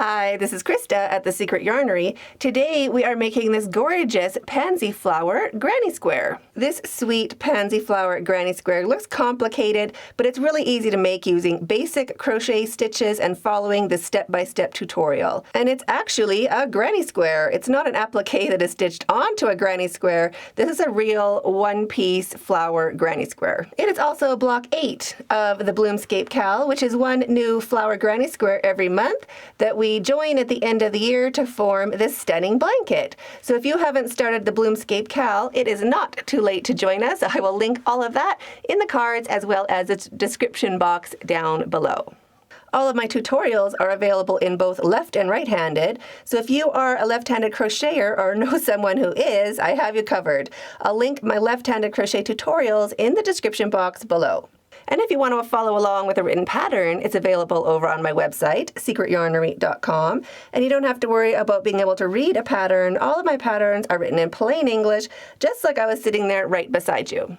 Hi, this is Krista at The Secret Yarnery. Today we are making this gorgeous pansy flower granny square. This sweet pansy flower granny square looks complicated, but it's really easy to make using basic crochet stitches and following the step-by-step tutorial. And it's actually a granny square. It's not an applique that is stitched onto a granny square. This is a real one-piece flower granny square. It is also block 8 of the BloomScape Cal, which is one new flower granny square every month that we join at the end of the year to form this stunning blanket. So if you haven't started the BloomScape Cal, it is not too late to join us. I will link all of that in the cards as well as its description box down below. All of my tutorials are available in both left and right-handed, so if you are a left-handed crocheter or know someone who is, I have you covered. I'll link my left-handed crochet tutorials in the description box below. And if you want to follow along with a written pattern, it's available over on my website, secretyarnery.com. And you don't have to worry about being able to read a pattern. All of my patterns are written in plain English, just like I was sitting there right beside you.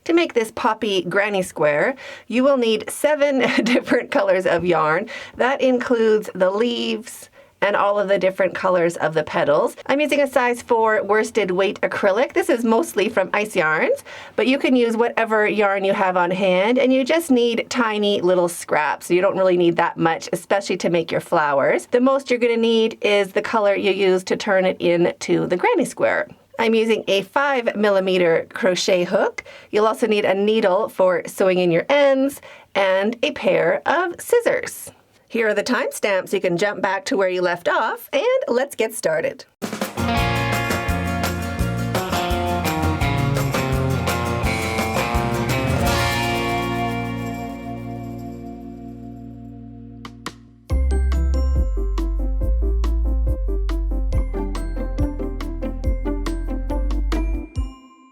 To make this poppy granny square, you will need 7 different colors of yarn. That includes the leaves and all of the different colors of the petals. I'm using a size 4 worsted weight acrylic. This is mostly from Ice Yarns, but you can use whatever yarn you have on hand, and you just need tiny little scraps. You don't really need that much, especially to make your flowers. The most you're gonna need is the color you use to turn it into the granny square. I'm using a 5mm crochet hook. You'll also need a needle for sewing in your ends and a pair of scissors. Here are the timestamps. You can jump back to where you left off, and let's get started.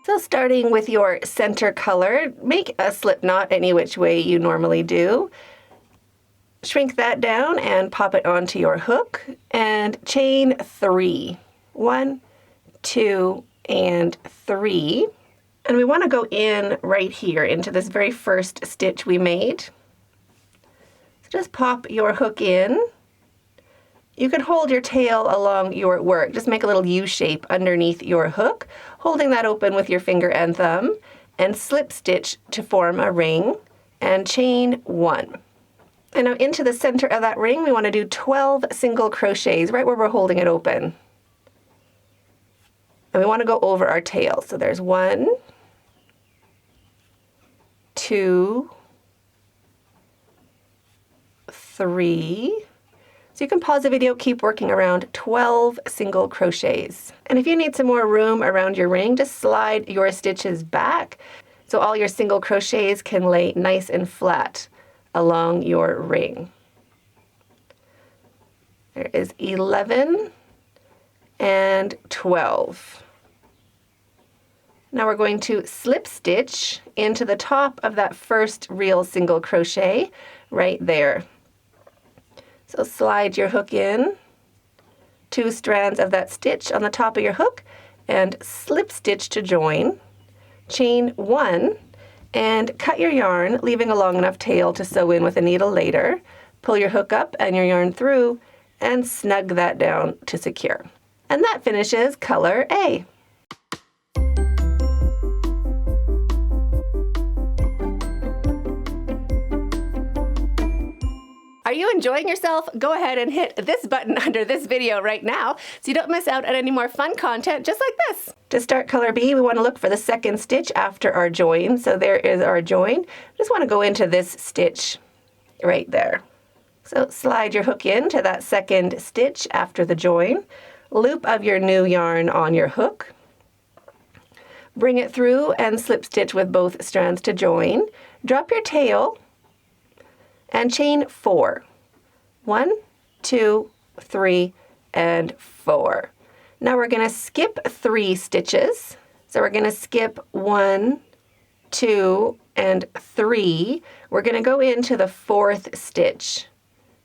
So starting with your center color, make a slip knot any which way you normally do. Shrink that down and pop it onto your hook and chain 3. 1, 2, and 3. And we want to go in right here into this very first stitch we made. So just pop your hook in. You can hold your tail along your work. Just make a little U shape underneath your hook, holding that open with your finger and thumb, and slip stitch to form a ring, and chain 1. And now into the center of that ring, we want to do 12 single crochets right where we're holding it open. And we want to go over our tail. So there's 1, 2, 3. So you can pause the video, keep working around 12 single crochets. And if you need some more room around your ring, just slide your stitches back so all your single crochets can lay nice and flat along your ring. There is 11 and 12. Now we're going to slip stitch into the top of that first real single crochet right there. So slide your hook in, 2 strands of that stitch on the top of your hook, and slip stitch to join, chain 1, and cut your yarn, leaving a long enough tail to sew in with a needle later. Pull your hook up and your yarn through, and snug that down to secure. And that finishes color A. Are you enjoying yourself? Go ahead and hit this button under this video right now so you don't miss out on any more fun content just like this. To start color B, we want to look for the second stitch after our join. So there is our join. Just want to go into this stitch right there. So slide your hook into that second stitch after the join. Loop of your new yarn on your hook. Bring it through and slip stitch with both strands to join. Drop your tail and chain 4. 1, 2, 3, and 4. Now we're going to skip 3 stitches. So we're going to skip 1, 2, and 3. We're going to go into the 4th stitch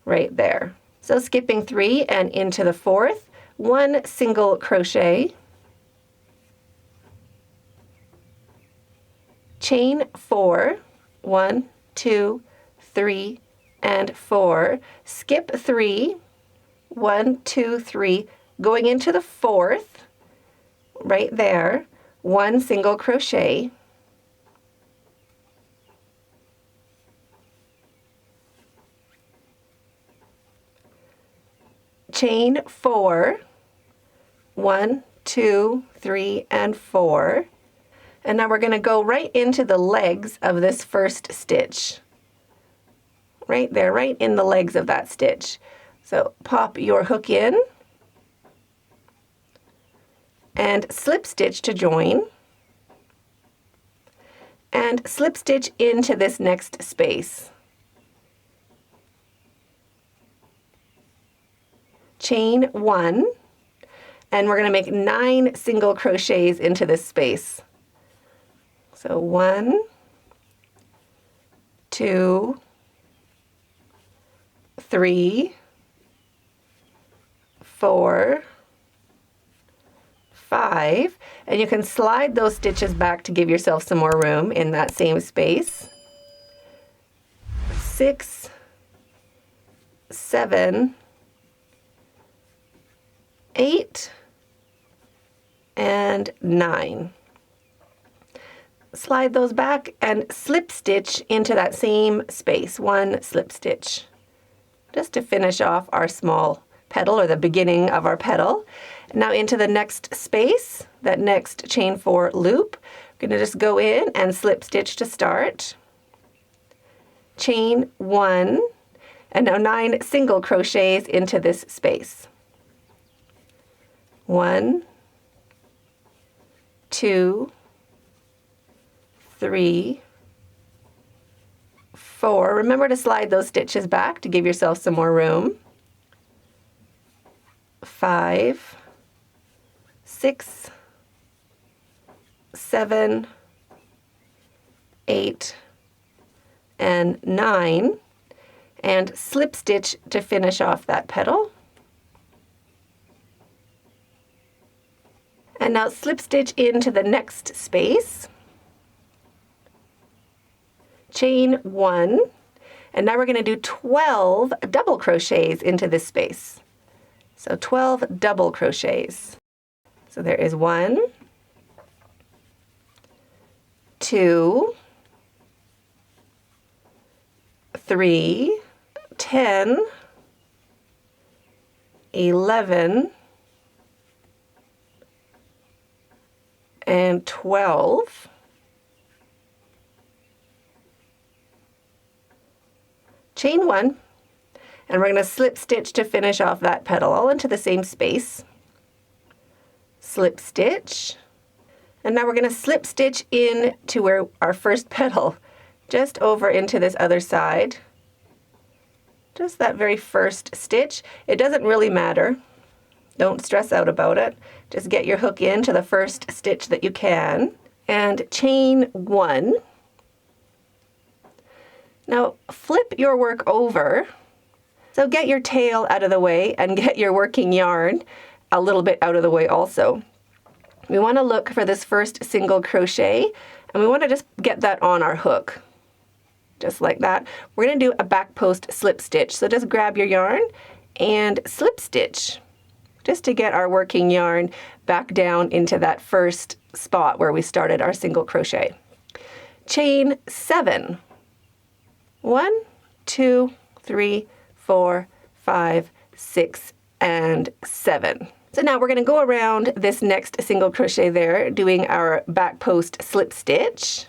right there. So skipping 3 and into the 4th, 1 single crochet, chain 4, 1, 2, 3, and 4, skip 3, 1, 2, 3, going into the 4th, right there, 1 single crochet, chain 4, 1, 2, 3, and 4. And now we're going to go right into the legs of this first stitch. Right there, right in the legs of that stitch. So pop your hook in and slip stitch to join. And slip stitch into this next space. Chain 1, and we're going to make 9 single crochets into this space. So 1, 2, 3, 4, 5, and you can slide those stitches back to give yourself some more room in that same space. 6, 7, 8, and 9. Slide those back and slip stitch into that same space, 1 slip stitch, just to finish off our small petal, or the beginning of our petal. Now into the next space, that next chain 4 loop, we're going to just go in and slip stitch to start. Chain 1, and now 9 single crochets into this space. 1, 2, 3, 4. Remember to slide those stitches back to give yourself some more room. 5, 6, 7, 8, and 9, and slip stitch to finish off that petal. And now slip stitch into the next space. Chain 1, and now we're going to do 12 double crochets into this space. So 12 double crochets. So there is 1, 2, 3, 10, 11, and 12. Chain 1, and we're going to slip stitch to finish off that petal, all into the same space. Slip stitch, and now we're going to slip stitch in to where our first petal, just over into this other side. Just that very first stitch. It doesn't really matter. Don't stress out about it. Just get your hook into the first stitch that you can, and chain 1. Now flip your work over. So get your tail out of the way and get your working yarn a little bit out of the way also. We want to look for this first single crochet, and we want to just get that on our hook. Just like that. We're going to do a back post slip stitch. So just grab your yarn and slip stitch, just to get our working yarn back down into that first spot where we started our single crochet. Chain 7. 1, 2, 3, 4, 5, 6, and 7. So now we're going to go around this next single crochet there, doing our back post slip stitch.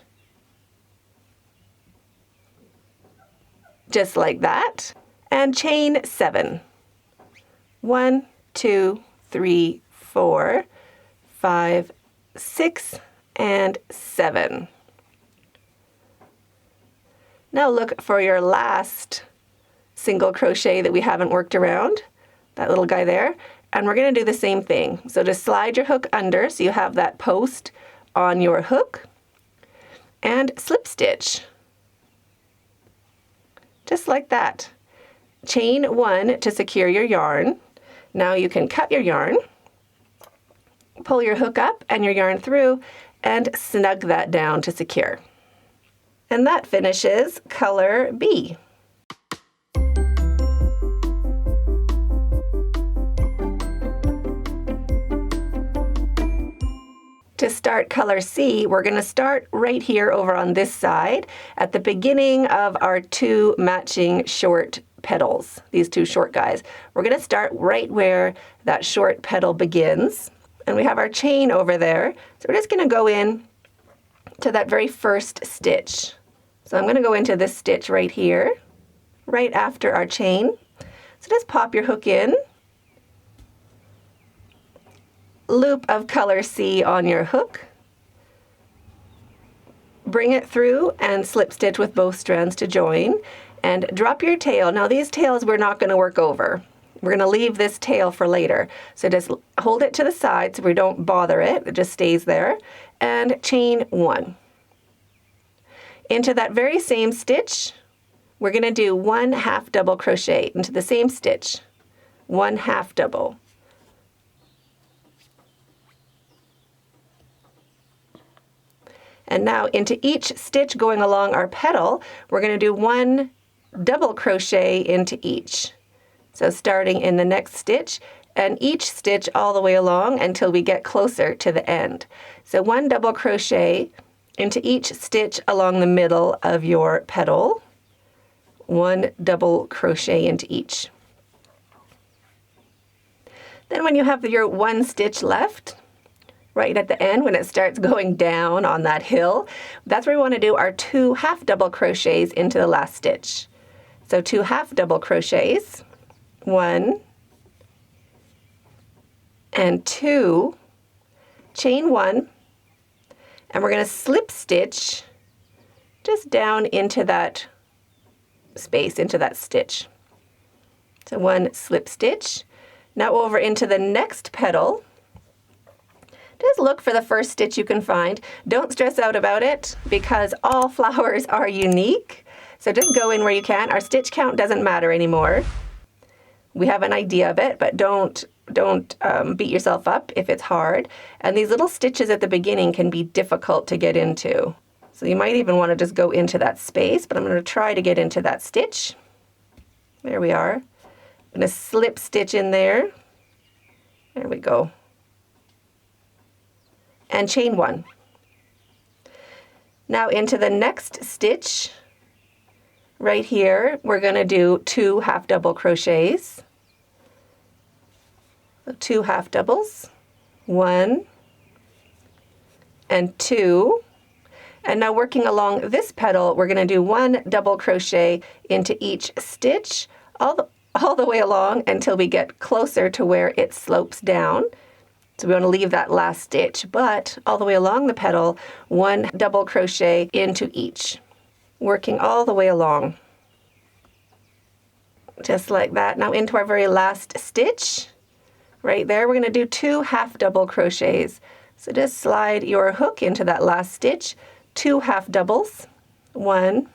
Just like that. And chain 7. 1, 2, 3, 4, 5, 6, and 7. Now look for your last single crochet that we haven't worked around, that little guy there, and we're going to do the same thing. So just slide your hook under so you have that post on your hook, and slip stitch. Just like that. Chain 1 to secure your yarn. Now you can cut your yarn, pull your hook up and your yarn through, and snug that down to secure. And that finishes color B. To start color C, we're going to start right here over on this side at the beginning of our two matching short petals, these two short guys. We're going to start right where that short petal begins, and we have our chain over there. So we're just going to go in to that very first stitch. So I'm going to go into this stitch right here, right after our chain. So just pop your hook in, loop of color C on your hook, bring it through and slip stitch with both strands to join, and drop your tail. Now these tails we're not going to work over. We're going to leave this tail for later. So just hold it to the side so we don't bother it. It just stays there. And chain one. Into that very same stitch, we're going to do 1 half double crochet into the same stitch. 1 half double. And now into each stitch going along our petal, we're going to do 1 double crochet into each. So starting in the next stitch, and each stitch all the way along until we get closer to the end. So 1 double crochet into each stitch along the middle of your petal, 1 double crochet into each. Then when you have your 1 stitch left, right at the end when it starts going down on that hill, that's where we want to do our 2 half double crochets into the last stitch. So 2 half double crochets, 1 and 2, chain 1, and we're going to slip stitch just down into that space, into that stitch. So 1 slip stitch. Now over into the next petal. Just look for the first stitch you can find. Don't stress out about it because all flowers are unique. So just go in where you can. Our stitch count doesn't matter anymore. We have an idea of it, but don't beat yourself up if it's hard. And these little stitches at the beginning can be difficult to get into. So you might even want to just go into that space, but I'm going to try to get into that stitch. There we are. I'm going to slip stitch in there. There we go. And chain 1. Now into the next stitch, right here, we're going to do 2 half double crochets. So 2 half doubles, 1 and 2. And now working along this petal, we're going to do 1 double crochet into each stitch all the way along until we get closer to where it slopes down. So we want to leave that last stitch, but all the way along the petal, 1 double crochet into each, working all the way along. Just like that. Now into our very last stitch, right there, we're going to do 2 half double crochets. So just slide your hook into that last stitch, 2 half doubles, 1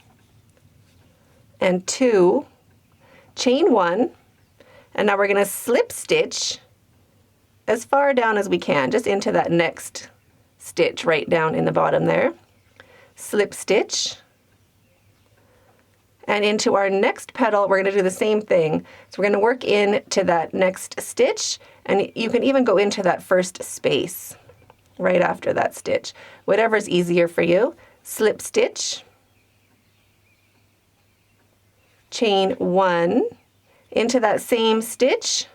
and 2, chain 1, and now we're going to slip stitch as far down as we can, just into that next stitch right down in the bottom there. Slip stitch. And into our next petal, we're going to do the same thing. So we're going to work into that next stitch, and you can even go into that first space right after that stitch. Whatever's easier for you. Slip stitch. Chain 1 into that same stitch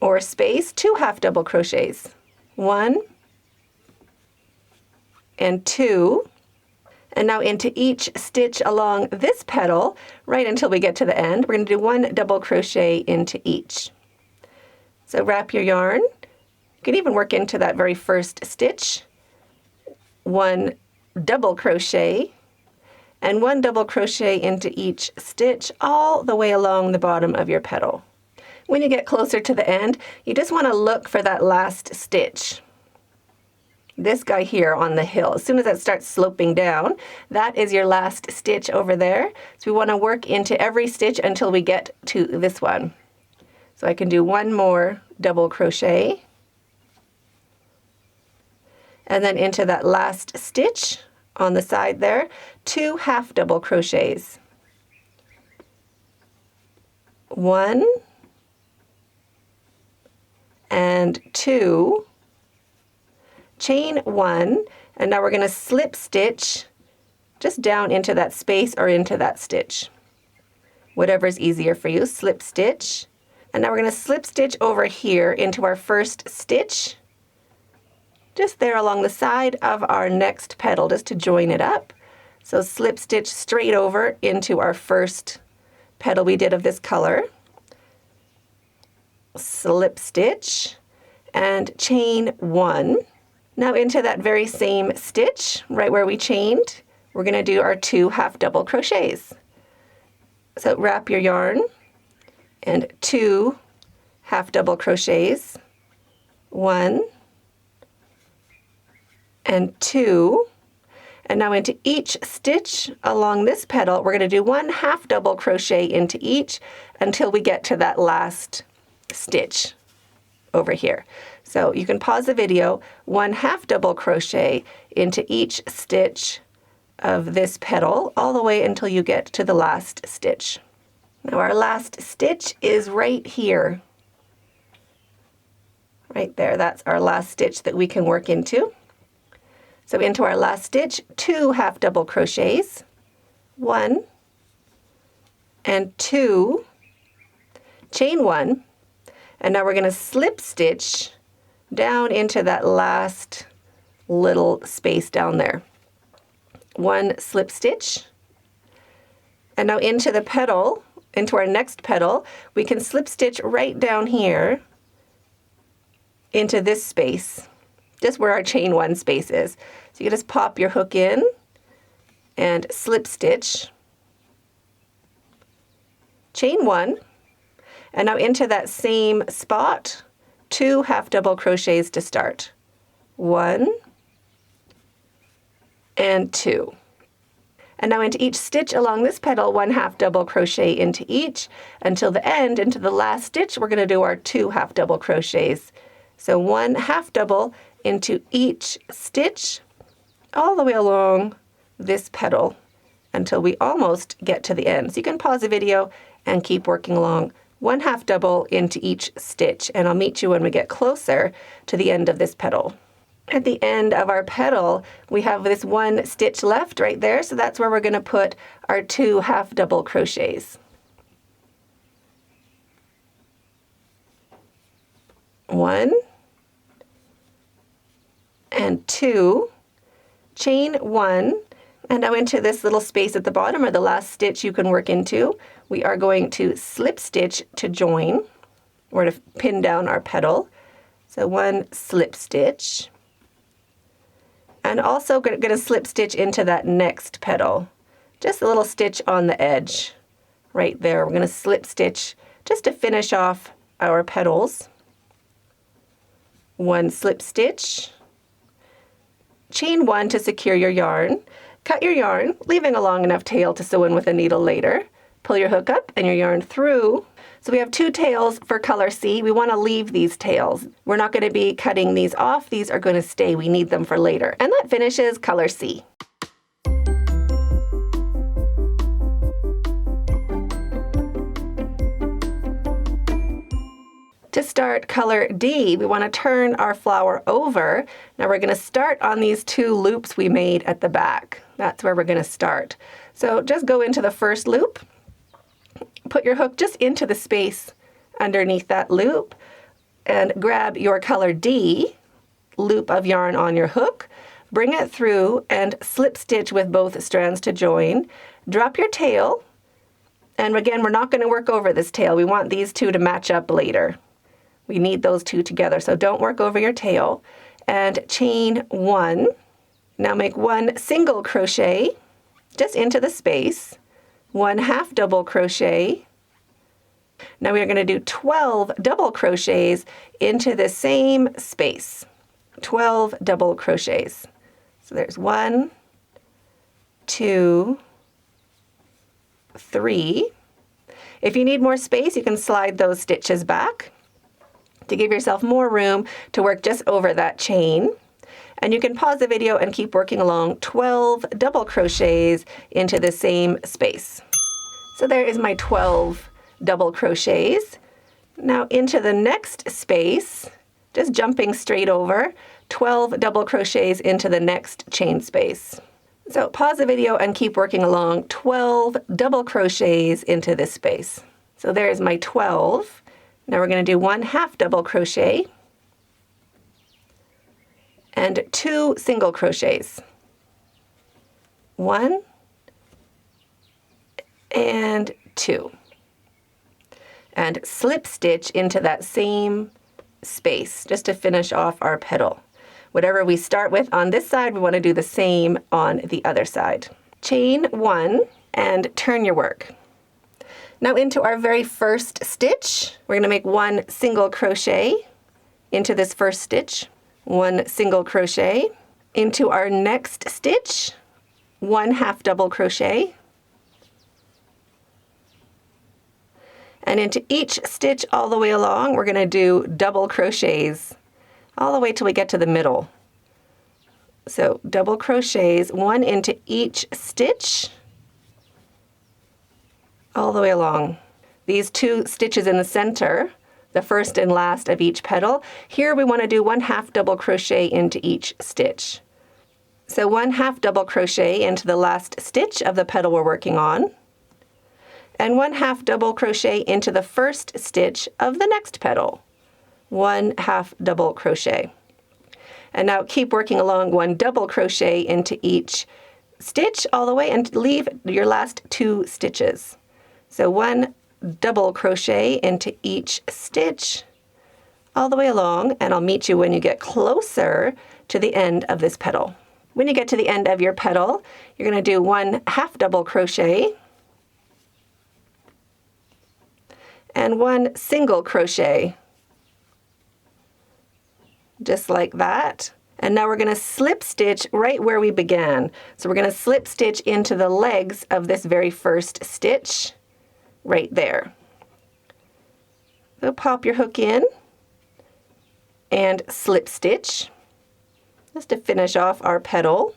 or space, 2 half double crochets, 1 and 2, and now into each stitch along this petal right until we get to the end. We're going to do 1 double crochet into each. So wrap your yarn. You can even work into that very first stitch, 1 double crochet, and 1 double crochet into each stitch all the way along the bottom of your petal. When you get closer to the end, you just want to look for that last stitch. This guy here on the hill, as soon as it starts sloping down, that is your last stitch over there. So we want to work into every stitch until we get to this one. So I can do 1 more double crochet, and then into that last stitch on the side there, 2 half double crochets. 1 and 2, chain 1, and now we're going to slip stitch just down into that space or into that stitch. Whatever is easier for you, slip stitch. And now we're going to slip stitch over here into our first stitch, just there along the side of our next petal, just to join it up. So slip stitch straight over into our first petal we did of this color. Slip stitch and chain 1. Now into that very same stitch, right where we chained, we're going to do our 2 half double crochets. So wrap your yarn and 2 half double crochets, 1 and 2. And now into each stitch along this petal, we're going to do 1 half double crochet into each until we get to that last stitch over here. So you can pause the video, 1 half double crochet into each stitch of this petal all the way until you get to the last stitch. Now our last stitch is right here. Right there, that's our last stitch that we can work into. So into our last stitch, 2 half double crochets, 1 and 2, chain 1, and now we're going to slip stitch down into that last little space down there. 1 slip stitch, and now into the petal, into our next petal, we can slip stitch right down here into this space, just where our chain 1 space is. So you can just pop your hook in and slip stitch, chain 1, and now into that same spot, 2 half double crochets to start. 1 and 2. And now into each stitch along this petal, 1 half double crochet into each until the end, into the last stitch, we're going to do our 2 half double crochets. So 1 half double into each stitch all the way along this petal until we almost get to the end. So you can pause the video and keep working along. 1 half double into each stitch, and I'll meet you when we get closer to the end of this petal. At the end of our petal, we have this 1 stitch left right there, so that's where we're going to put our 2 half double crochets. 1 and 2, chain 1, and now into this little space at the bottom, or the last stitch you can work into, we are going to slip stitch to join, or to pin down our petal. So 1 slip stitch, and also going to slip stitch into that next petal, just a little stitch on the edge right there. We're going to slip stitch just to finish off our petals. 1 slip stitch, chain 1 to secure your yarn, cut your yarn, leaving a long enough tail to sew in with a needle later. Pull your hook up and your yarn through. So we have 2 tails for color C. We want to leave these tails. We're not going to be cutting these off. These are going to stay. We need them for later. And that finishes color C. To start color D, we want to turn our flower over. Now we're going to start on these 2 loops we made at the back. That's where we're going to start. So just go into the first loop, put your hook just into the space underneath that loop, and grab your color D loop of yarn on your hook, bring it through and slip stitch with both strands to join. Drop your tail, and again, we're not going to work over this tail. We want these 2 to match up later. We need those 2 together, so don't work over your tail. And chain 1. Now make 1 single crochet just into the space, 1 half double crochet. Now we are going to do 12 double crochets into the same space. 12 double crochets. So there's 1, 2, 3. If you need more space, you can slide those stitches back to give yourself more room to work just over that chain. And you can pause the video and keep working along 12 double crochets into the same space. So there is my 12 double crochets. Now into the next space, just jumping straight over, 12 double crochets into the next chain space. So pause the video and keep working along. 12 double crochets into this space. So there's my 12. Now we're going to do 1 half double crochet and 2 single crochets. 1 and 2. And slip stitch into that same space just to finish off our petal. Whatever we start with on this side, we want to do the same on the other side. Chain 1 and turn your work. Now into our very first stitch, we're going to make 1 single crochet into this first stitch, 1 single crochet. Into our next stitch, 1 half double crochet. And into each stitch all the way along, we're going to do double crochets all the way till we get to the middle. So double crochets, 1 into each stitch all the way along. These 2 stitches in the center, the first and last of each petal, here we want to do 1 half double crochet into each stitch. So 1 half double crochet into the last stitch of the petal we're working on, and 1 half double crochet into the first stitch of the next petal. 1 half double crochet. And now keep working along, 1 double crochet into each stitch all the way and leave your last 2 stitches. So 1 double crochet into each stitch all the way along, and I'll meet you when you get closer to the end of this petal. When you get to the end of your petal, you're going to do 1 half double crochet and 1 single crochet, just like that. And now we're going to slip stitch right where we began. So we're going to slip stitch into the legs of this very first stitch right there. So pop your hook in and slip stitch just to finish off our petal.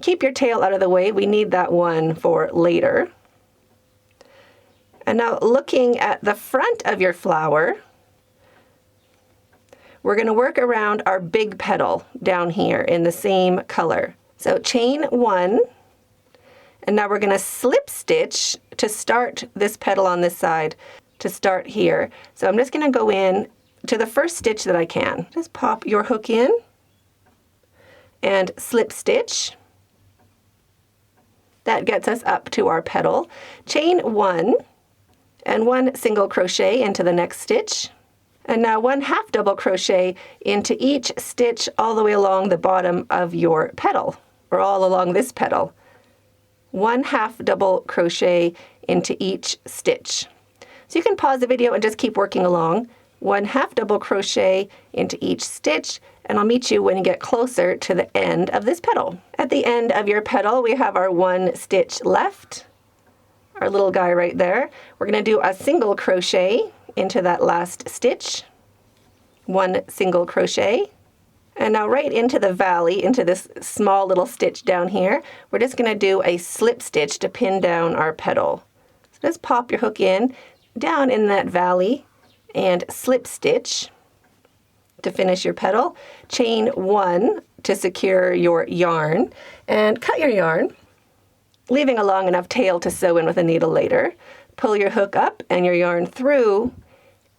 Keep your tail out of the way. We need that one for later. And now looking at the front of your flower, we're going to work around our big petal down here in the same color. So chain 1, and now we're going to slip stitch to start this petal on this side, to start here. So I'm just going to go in to the first stitch that I can. Just pop your hook in and slip stitch. That gets us up to our petal. Chain 1 and 1 single crochet into the next stitch. And now 1 half double crochet into each stitch all the way along the bottom of your petal, or all along this petal. 1 half double crochet into each stitch. So you can pause the video and just keep working along. 1 half double crochet into each stitch, and I'll meet you when you get closer to the end of this petal. At the end of your petal, we have our 1 stitch left, our little guy right there. We're going to do a single crochet into that last stitch, 1 single crochet, and now right into the valley, into this small little stitch down here, we're just going to do a slip stitch to pin down our petal. So just pop your hook in, down in that valley, and slip stitch to finish your petal. Chain 1 to secure your yarn, and cut your yarn, leaving a long enough tail to sew in with a needle later. Pull your hook up and your yarn through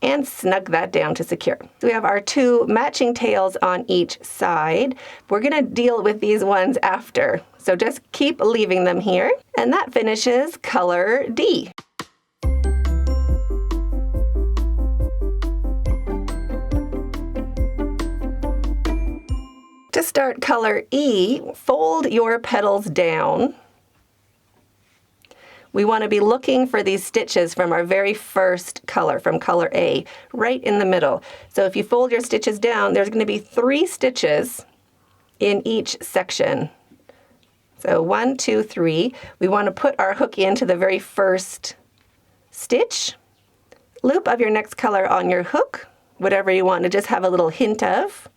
and snug that down to secure. So we have our 2 matching tails on each side. We're going to deal with these ones after, so just keep leaving them here. And that finishes color D. To start color E, fold your petals down. We want to be looking for these stitches from our very first color, from color A, right in the middle. So if you fold your stitches down, there's going to be 3 stitches in each section. So 1, 2, 3. We want to put our hook into the very first stitch. Loop of your next color on your hook, whatever you want to just have a little hint of.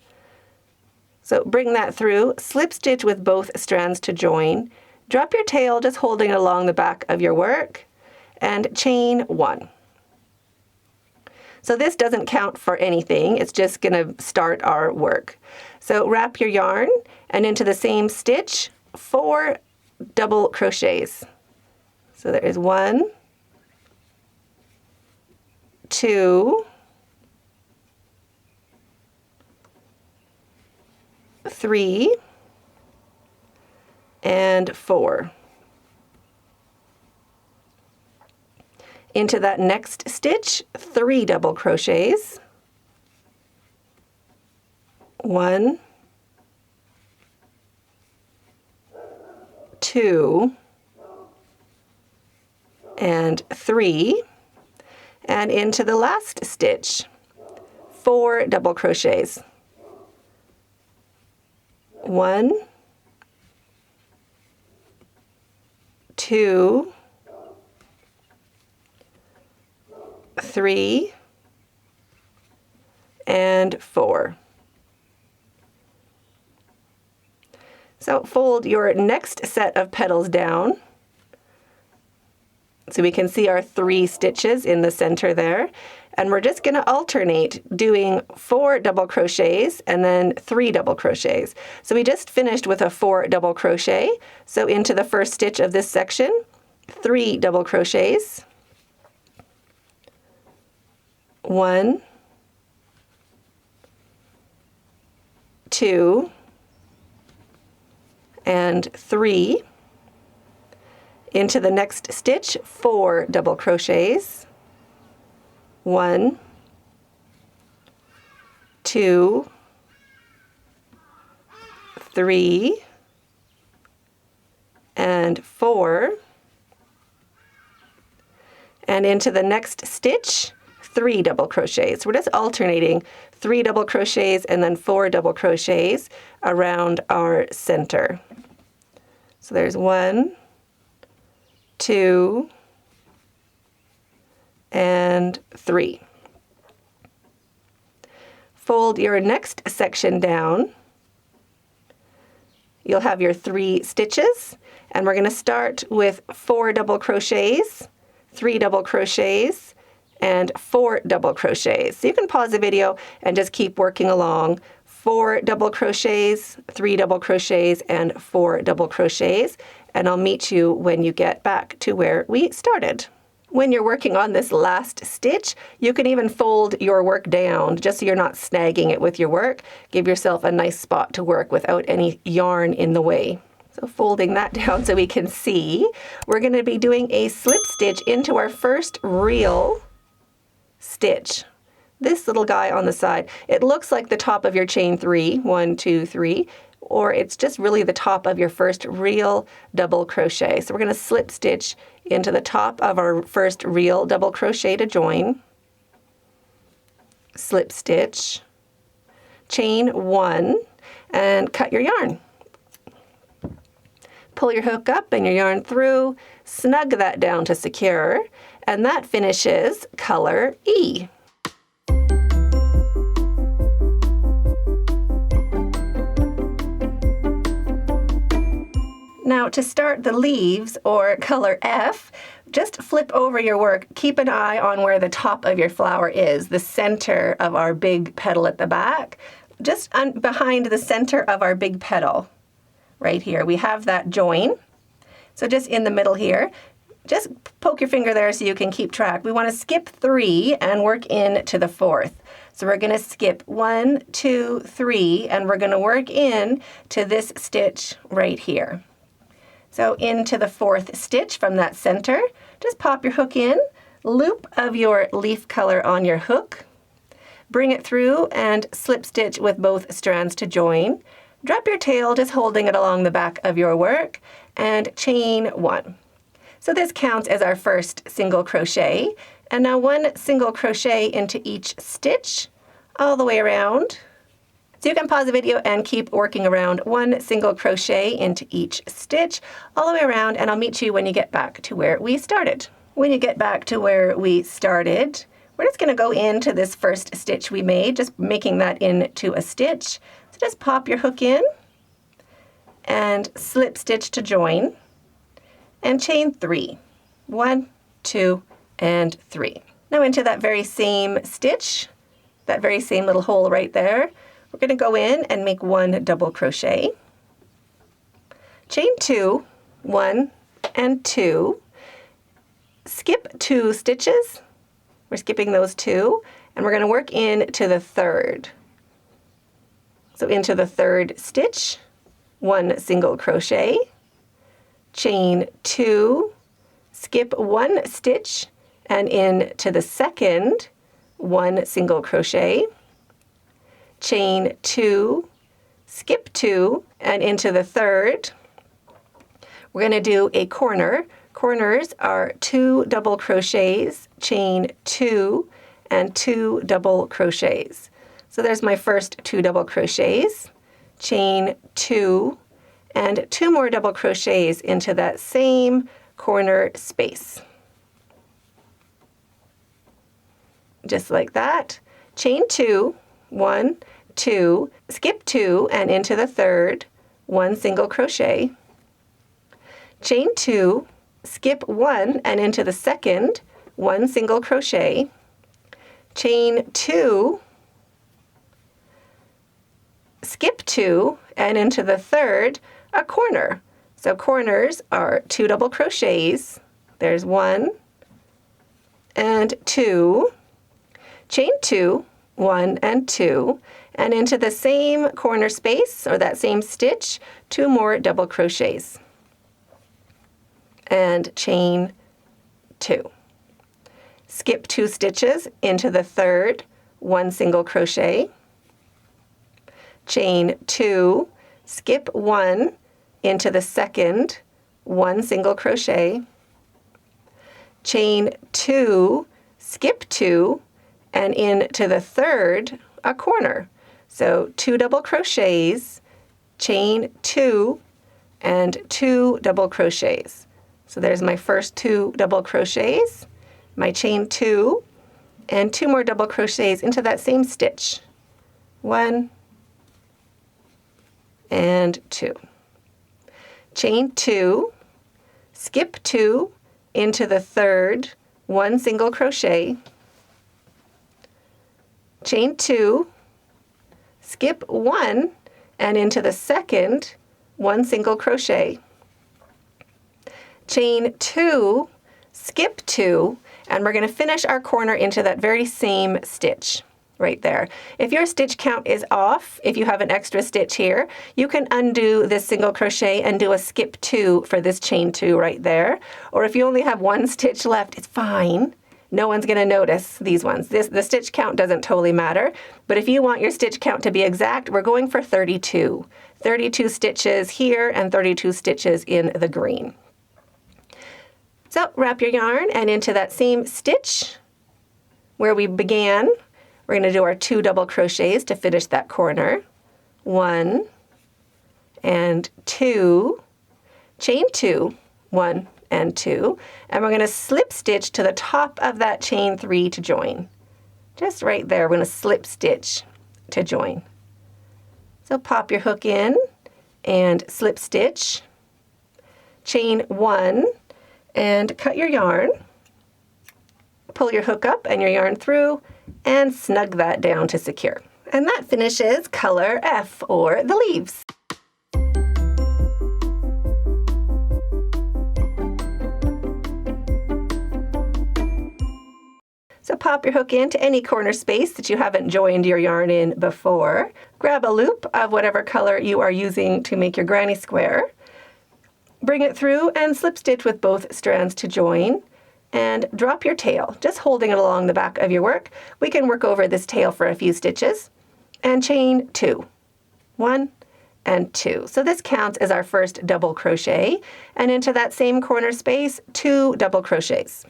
So bring that through, slip stitch with both strands to join. Drop your tail, just holding it along the back of your work, and chain 1. So this doesn't count for anything. It's just going to start our work. So wrap your yarn and into the same stitch, 4 double crochets. So there is 1, 2, 3, and 4. Into that next stitch, 3 double crochets. 1, 2, and 3. And into the last stitch, 4 double crochets. 1, 2, 3, and 4. So fold your next set of petals down so we can see our 3 stitches in the center there. And we're just going to alternate doing 4 double crochets and then 3 double crochets. So we just finished with a 4 double crochet. So into the first stitch of this section, 3 double crochets. 1, 2, and 3. Into the next stitch, 4 double crochets. 1, 2, 3, and 4. And into the next stitch, 3 double crochets. We're just alternating 3 double crochets and then 4 double crochets around our center. So there's 1, 2, and 3. Fold your next section down. You'll have your 3 stitches, and we're going to start with 4 double crochets, 3 double crochets, and 4 double crochets. So you can pause the video and just keep working along. 4 double crochets, 3 double crochets, and 4 double crochets, and I'll meet you when you get back to where we started. When you're working on this last stitch, you can even fold your work down just so you're not snagging it with your work. Give yourself a nice spot to work without any yarn in the way. So folding that down so we can see, we're going to be doing a slip stitch into our first real stitch. This little guy on the side, it looks like the top of your chain 3, 1, 2, 3, or it's just really the top of your first real double crochet. So we're going to slip stitch into the top of our first real double crochet to join, slip stitch, chain 1, and cut your yarn. Pull your hook up and your yarn through, snug that down to secure, and that finishes color E. Now to start the leaves, or color F, just flip over your work. Keep an eye on where the top of your flower is, the center of our big petal at the back. Just behind the center of our big petal, right here, we have that join. So just in the middle here, just poke your finger there so you can keep track. We want to skip 3 and work in to the 4th. So we're going to skip 1, 2, 3, and we're going to work in to this stitch right here. So into the 4th stitch from that center, just pop your hook in, loop of your leaf color on your hook, bring it through and slip stitch with both strands to join. Drop your tail, just holding it along the back of your work, and chain 1. So this counts as our first single crochet. And now 1 single crochet into each stitch all the way around. So you can pause the video and keep working around 1 single crochet into each stitch all the way around, and I'll meet you when you get back to where we started. When you get back to where we started, we're just going to go into this first stitch we made, just making that into a stitch. So just pop your hook in and slip stitch to join and chain 3. 1, 2, and 3. Now into that very same stitch, that very same little hole right there, we're going to go in and make 1 double crochet, chain 2, 1 and 2, skip 2 stitches, we're skipping those 2, and we're going to work into the 3rd. So into the 3rd stitch, 1 single crochet, chain 2, skip 1 stitch, and into the 2nd, 1 single crochet, chain 2, skip 2, and into the 3rd. We're going to do a corner. Corners are 2 double crochets, chain 2, and 2 double crochets. So there's my first 2 double crochets, chain 2, and 2 more double crochets into that same corner space. Just like that. Chain 2, 1, 2, skip 2, and into the 3rd, 1 single crochet, chain 2, skip 1, and into the 2nd, 1 single crochet, chain 2, skip 2, and into the 3rd, a corner. So corners are 2 double crochets, there's 1 and 2, chain 2, 1 and 2, and into the same corner space, or that same stitch, 2 more double crochets, and chain 2. Skip 2 stitches into the 3rd, 1 single crochet, chain 2, skip 1 into the 2nd, 1 single crochet, chain 2, skip 2, and into the 3rd, a corner. So 2 double crochets, chain 2, and 2 double crochets. So there's my first 2 double crochets, my chain 2, and 2 more double crochets into that same stitch. 1 and 2. Chain 2, skip 2 into the 3rd, 1 single crochet, chain 2, skip 1, and into the 2nd, 1 single crochet, chain 2, skip 2, and we're going to finish our corner into that very same stitch right there. If your stitch count is off, if you have an extra stitch here, you can undo this single crochet and do a skip 2 for this chain 2 right there. Or if you only have 1 stitch left, it's fine. No one's going to notice these ones. The stitch count doesn't totally matter, but if you want your stitch count to be exact, we're going for 32. 32 stitches here and 32 stitches in the green. So wrap your yarn, and into that same stitch where we began, we're going to do our 2 double crochets to finish that corner. 1 and 2, chain 2, 1 and 2, and we're going to slip stitch to the top of that chain 3 to join. Just right there, we're going to slip stitch to join. So pop your hook in and slip stitch, chain 1, and cut your yarn. Pull your hook up and your yarn through, and snug that down to secure. And that finishes color F, or the leaves. So pop your hook into any corner space that you haven't joined your yarn in before. Grab a loop of whatever color you are using to make your granny square. Bring it through and slip stitch with both strands to join, and drop your tail, just holding it along the back of your work. We can work over this tail for a few stitches, and chain 2, 1 and 2. So this counts as our first double crochet, and into that same corner space, 2 double crochets.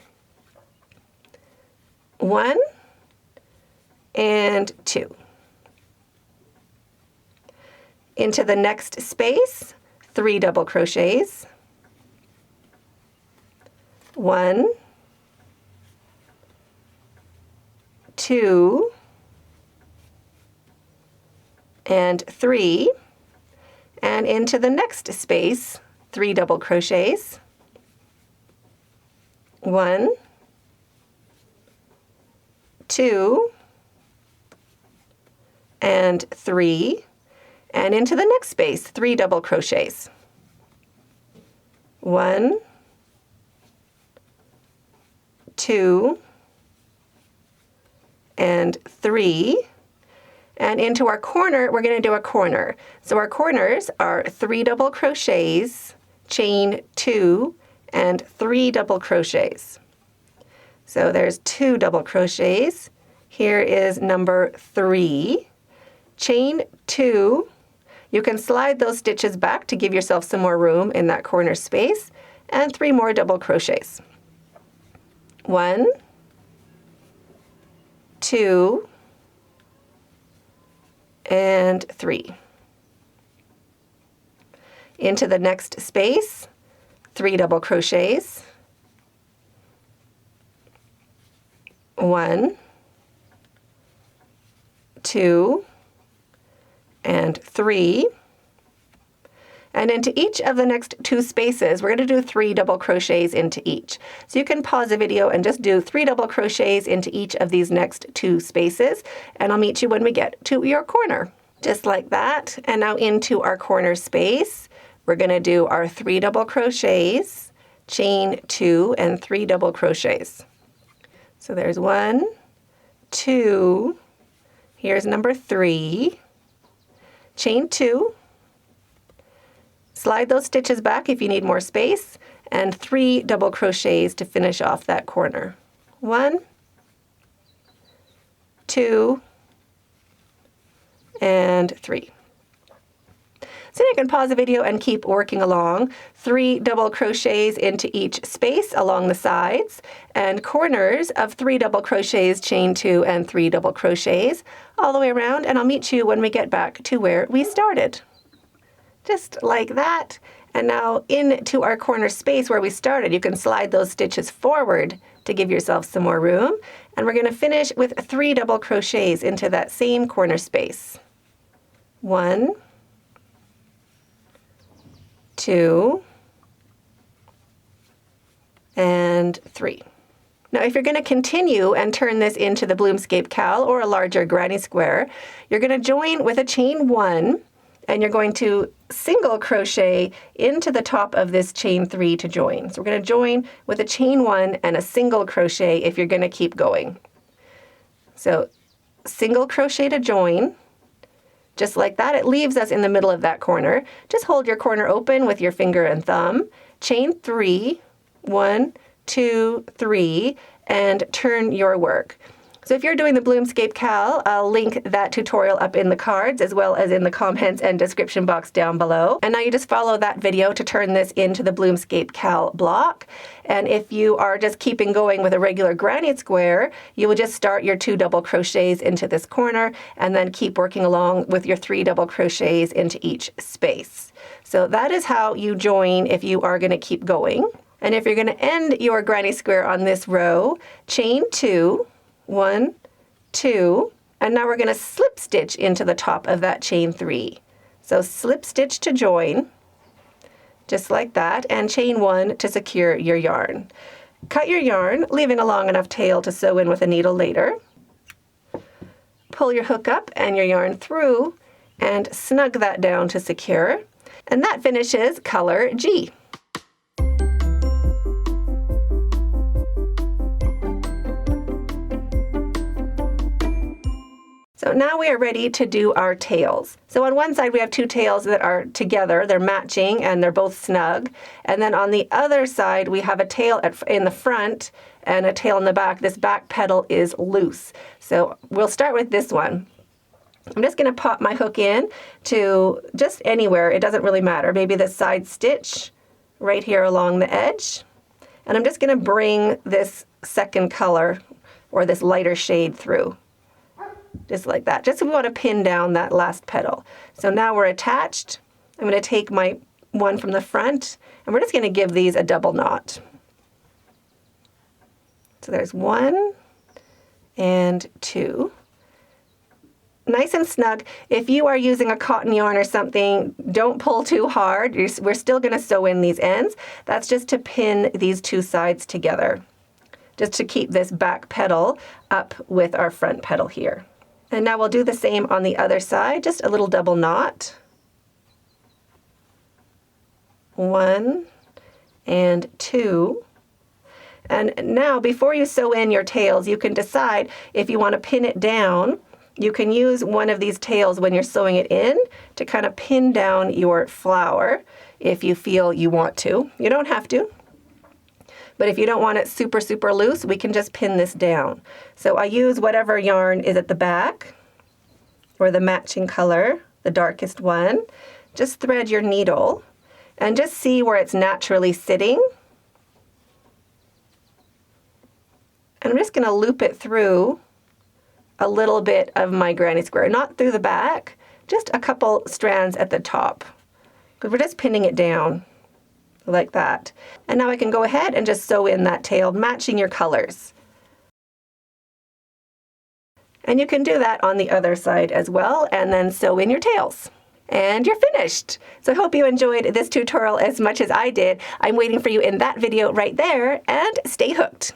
1 and 2. Into the next space, 3 double crochets. 1, 2, and 3, and into the next space, 3 double crochets. 1, 2, and 3, and into the next space, 3 double crochets. 1, 2, and 3, and into our corner, we're going to do a corner. So our corners are 3 double crochets, chain 2, and 3 double crochets. So there's 2 double crochets. Here is number 3, chain 2. You can slide those stitches back to give yourself some more room in that corner space, and 3 more double crochets. 1, 2, and 3. Into the next space, 3 double crochets. 1, 2, and 3. And into each of the next 2 spaces, we're going to do 3 double crochets into each. So you can pause the video and just do 3 double crochets into each of these next 2 spaces, and I'll meet you when we get to your corner. Just like that. And now into our corner space, we're going to do our 3 double crochets, chain 2, and 3 double crochets. So there's 1, 2, here's number 3, chain 2, slide those stitches back if you need more space, and 3 double crochets to finish off that corner. 1, 2, and 3. So you can pause the video and keep working along. 3 double crochets into each space along the sides, and corners of 3 double crochets, chain 2, and 3 double crochets all the way around, and I'll meet you when we get back to where we started. Just like that. And now into our corner space where we started, you can slide those stitches forward to give yourself some more room, and we're going to finish with 3 double crochets into that same corner space. 1, 2, and 3. Now if you're going to continue and turn this into the BloomScape cowl or a larger granny square, you're going to join with a chain 1, and you're going to single crochet into the top of this chain 3 to join. So we're going to join with a chain 1 and a single crochet if you're going to keep going. So single crochet to join. Just like that, it leaves us in the middle of that corner. Just hold your corner open with your finger and thumb. Chain 3, 1, 2, 3, and turn your work. So if you're doing the BloomScape cowl, I'll link that tutorial up in the cards as well as in the comments and description box down below. And now you just follow that video to turn this into the BloomScape cowl block. And if you are just keeping going with a regular granny square, you will just start your 2 double crochets into this corner and then keep working along with your 3 double crochets into each space. So that is how you join if you are going to keep going. And if you're going to end your granny square on this row, chain 2, 1, 2, and now we're going to slip stitch into the top of that chain 3. So slip stitch to join, just like that, and chain 1 to secure your yarn. Cut your yarn, leaving a long enough tail to sew in with a needle later. Pull your hook up and your yarn through, and snug that down to secure. And that finishes color G. So now we are ready to do our tails. So on one side we have 2 tails that are together, they're matching and they're both snug. And then on the other side we have a tail in the front and a tail in the back. This back petal is loose. So we'll start with this one. I'm just going to pop my hook in to just anywhere, it doesn't really matter. Maybe the side stitch right here along the edge. And I'm just going to bring this second color or this lighter shade through. Just like that, just so we want to pin down that last petal. So now we're attached. I'm going to take my one from the front, and we're just going to give these a double knot. So there's 1 and 2. Nice and snug. If you are using a cotton yarn or something, don't pull too hard. We're still going to sew in these ends. That's just to pin these 2 sides together. just to keep this back petal up with our front petal here. And now we'll do the same on the other side, just a little double knot. 1 and 2. And now before you sew in your tails, you can decide if you want to pin it down. You can use one of these tails when you're sewing it in to kind of pin down your flower if you feel you want to. You don't have to. But if you don't want it super, super loose, we can just pin this down. So I use whatever yarn is at the back, or the matching color, the darkest one. Just thread your needle and just see where it's naturally sitting. And I'm just going to loop it through a little bit of my granny square, not through the back, just a couple strands at the top, because we're just pinning it down. Like that. And now I can go ahead and just sew in that tail, matching your colors. And you can do that on the other side as well, and then sew in your tails. And you're finished. So I hope you enjoyed this tutorial as much as I did. I'm waiting for you in that video right there, and stay hooked.